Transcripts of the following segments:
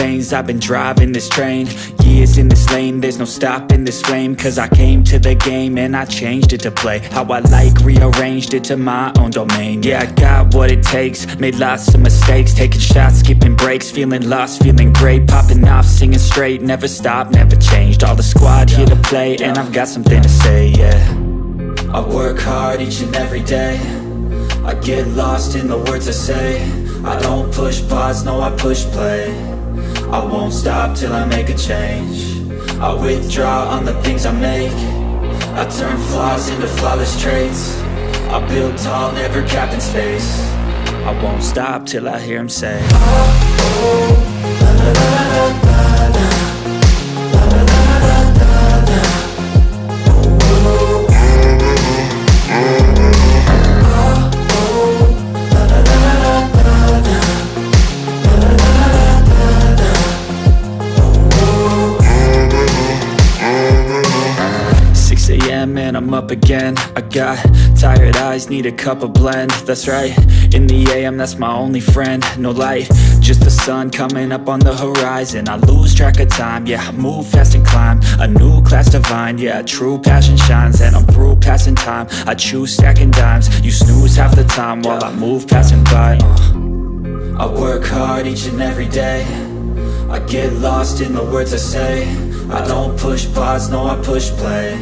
veins, I've been driving this train. Years in this lane, there's no stopping this flame. Cause I came to the game and I changed it to play how I like, rearranged it to my own domain. Yeah, I got what it takes, made lots of mistakes, taking shots, skipping breaks, feeling lost, feeling great, popping off, singing straight, never stopped, never changed. All the squad here to play, and I've got something to say, yeah. I work hard each and every day, I get lost in the words I say. I don't push pause, no I push play. I won't stop till I make a change. I withdraw on the things I make. I turn flaws into flawless traits. I build tall, never capped in space. I won't stop till I hear him say, oh, oh, la la la la la la, la la la la la la, oh, oh, and I'm up again. I got tired eyes, need a cup of blend. That's right, in the AM, that's my only friend. No light, just the sun coming up on the horizon. I lose track of time, yeah, I move fast and climb a new class divine, yeah, true passion shines. And I'm through passing time, I choose stacking dimes. You snooze half the time while I move passing by. I work hard each and every day, I get lost in the words I say. I don't push pause, no I push play.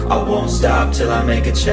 I won't stop till I make a change.